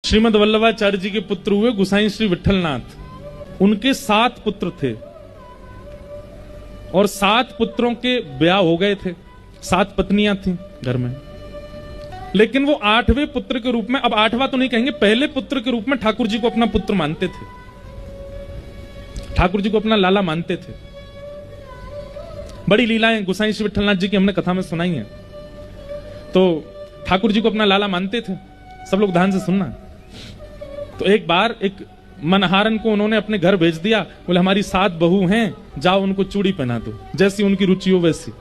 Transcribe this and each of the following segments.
श्रीमद वल्लभाचार्य जी के पुत्र हुए गोसाई श्री विठलनाथ। उनके 7 पुत्र थे और 7 पुत्रों के ब्याह हो गए थे, 7 पत्नियां थी घर में, लेकिन वो 8वें पुत्र के रूप में, अब 8वां तो नहीं कहेंगे, पहले पुत्र के रूप में ठाकुर जी को अपना पुत्र मानते थे, ठाकुर जी को अपना लाला मानते थे। बड़ी लीलाएं गोसाई श्री विठलनाथ जी की हमने कथा में सुनाई है। तो ठाकुर जी को अपना लाला मानते थे, सब लोग ध्यान से सुनना। तो एक बार एक मनहारन को उन्होंने अपने घर भेज दिया, बोले हमारी 7 बहू हैं, जाओ उनको चूड़ी पहना दो, जैसी उनकी रुचि हो वैसी।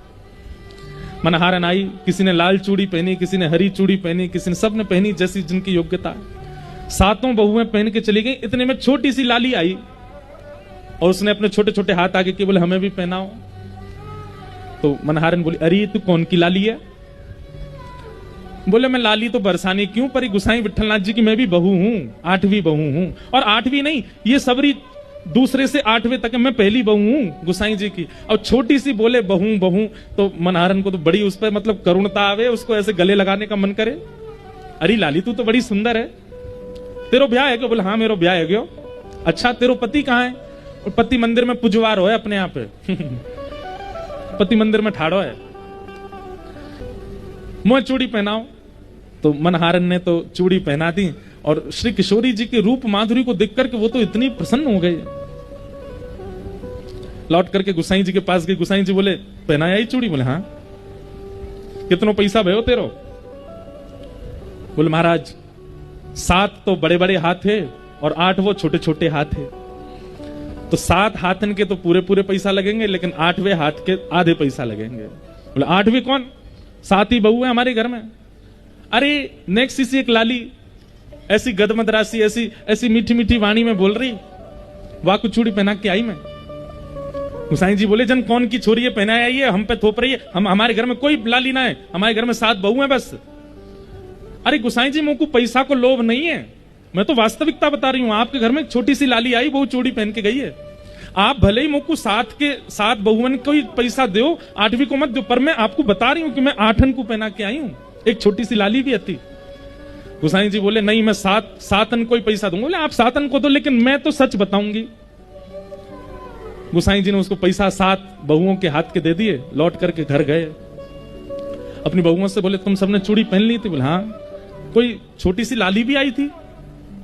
मनहारन आई, किसी ने लाल चूड़ी पहनी, किसी ने हरी चूड़ी पहनी, किसी ने, सबने पहनी जैसी जिनकी योग्यता। 7 बहुएं पहन के चली गई। इतने में छोटी सी लाली आई और उसने अपने छोटे छोटे हाथ आगे किए, बोले हमें भी पहनाओ। तो मनहारन बोली, अरे तू कौन की लाली है? बोले मैं लाली तो बरसाने क्यों, पर गोसाई विठलनाथ जी की मैं भी बहू हूं, 8वीं बहू हूं। और 8वीं नहीं, ये सबरी दूसरे से 8वें तक मैं पहली बहू हूं गोसाई जी की। और छोटी सी बोले बहू बहू, तो मनहारन को तो बड़ी उस पर मतलब करुणता आवे, उसको ऐसे गले लगाने का मन करे। अरे लाली तू तो बड़ी सुंदर है, तेरो ब्याह है क्या? बोले हाँ मेरो ब्याह है क्यों। अच्छा तेरो पति कहाँ है? और पति मंदिर में पुजवार हो है अपने यहाँ पे पति मंदिर में ठाड़ो है, मुझे चूड़ी पहनाओ। तो मनहारन ने तो चूड़ी पहना दी और श्री किशोरी जी के रूप माधुरी को देख करके वो तो इतनी प्रसन्न हो गई। लौट करके गोसाई जी के पास गई। गोसाई जी बोले पहनाया ही चूड़ी? बोले हाँ। कितनो पैसा भयो तेरो? बोले महाराज 7 तो बड़े बड़े हाथ है और 8 वो छोटे छोटे हाथ है, तो 7 हाथन के तो पूरे पूरे पैसा लगेंगे, लेकिन 8वें हाथ के आधे पैसा लगेंगे। बोले 8वीं कौन? 7 ही बहू है हमारे घर में। अरे नेक्स्ट इसी एक लाली ऐसी गदमदरासी, ऐसी ऐसी मीठी मीठी वाणी में बोल रही, वाह को चूड़ी पहना के आई मैं। गोसाई जी बोले जन कौन की छोरी है पहनाया आई है, हम पे थोप रही है, हम हमारे घर में कोई लाली ना है, हमारे घर में 7 बहू हैं बस। अरे गोसाई जी मुझको पैसा को लोभ नहीं है, मैं तो वास्तविकता बता रही हूं। आपके घर में एक छोटी सी लाली आई, वो चूड़ी पहन के गई है। आप भले ही मुझको 7 के 7 बहुवन को ही पैसा दो, 8वीं को मत दो, पर मैं आपको बता रही हूं कि मैं 8 को पहना के आई हूं, एक छोटी सी लाली भी आती। गोसाई जी बोले नहीं मैं 7 को ही पैसा दूंगा। बोले आप 7 को दो, लेकिन मैं तो सच बताऊंगी। गोसाई जी ने उसको पैसा 7 बहुओं के हाथ के दे दिए। लौट करके घर गए, अपनी बहुओं से बोले तुम सबने चूड़ी पहन ली थी? बोले हाँ। कोई छोटी सी लाली भी आई थी?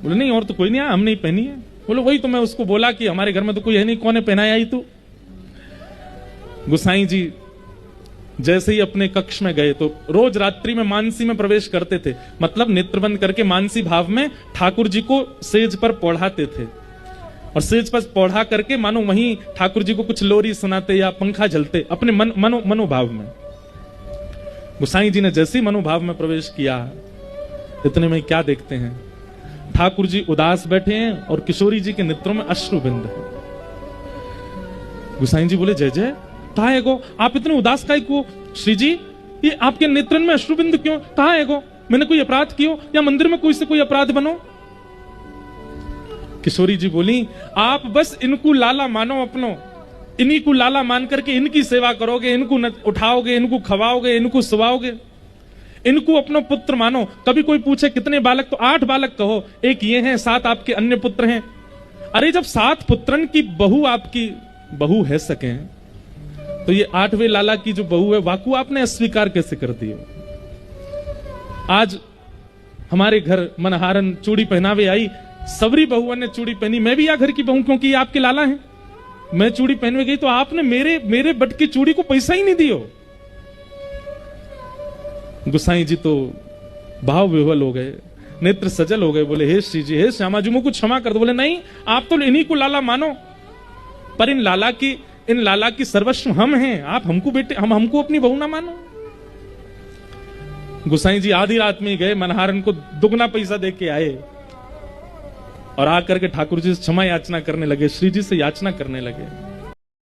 बोले नहीं और तो कोई नहीं आया, हमने ही पहनी है। बोले वही तो मैं उसको बोला कि हमारे घर में तो कोई है नहीं, कौन है पहनाया आई तू? गोसाई जी जैसे ही अपने कक्ष में गए तो रोज रात्रि में मानसी में प्रवेश करते थे, मतलब नेत्र बंद करके मानसी भाव में ठाकुर जी को सेज पर पढ़ाते थे, और सेज पर पढ़ा करके मानो वहीं ठाकुर जी को कुछ लोरी सुनाते या पंखा झलते अपने मनोभाव में। गोसाई जी ने जैसे ही मनोभाव में प्रवेश किया, इतने में क्या देखते हैं, ठाकुर जी उदास बैठे हैं और किशोरी जी के नेत्रों में अश्रुबिंद है। गोसाई जी बोले जय जय कहा है गो, आप इतने उदास काहे को? श्री जी ये आपके नेत्रन में अश्रुबिंद क्यों? कहा है गो, मैंने कोई अपराध कियो या मंदिर में कोई से कोई अपराध बनो? किशोरी जी बोली आप बस इनको लाला मानो अपनो, इन्हीं को लाला मान करके इनकी सेवा करोगे, इनको उठाओगे, इनको खवाओगे, इनको सुवाओगे, इनको अपना पुत्र मानो। कभी कोई पूछे कितने बालक, तो 8 बालक कहो, एक ये हैं, 7 आपके अन्य पुत्र हैं। अरे जब 7 पुत्रन की बहू आपकी बहू है सके, तो ये 8वें लाला की जो बहू है वाकू आपने अस्वीकार कैसे कर दिया? आज हमारे घर मनहारन चूड़ी पहनावे आई, सबरी बहुओं ने चूड़ी पहनी, मैं भी या घर की बहू क्योंकि ये आपके लाला हैं, मैं चूड़ी पहनवे गई तो आपने मेरे बट की चूड़ी को पैसा ही नहीं दियो। गोसाई जी तो भाव विह्वल हो गए, नेत्र सजल हो गए, बोले हे श्री जी, हे श्यामा जी मुझको क्षमा कर दो। बोले नहीं आप तो इन्हीं को लाला मानो, पर इन लाला की सर्वस्व हम हैं, आप हमको बेटे, हमको अपनी बहू ना मानो। गोसाई जी आधी रात में गए, मनहारन को दुगना पैसा दे के आए और आकर के ठाकुर जी से क्षमा याचना करने लगे, श्री जी से याचना करने लगे।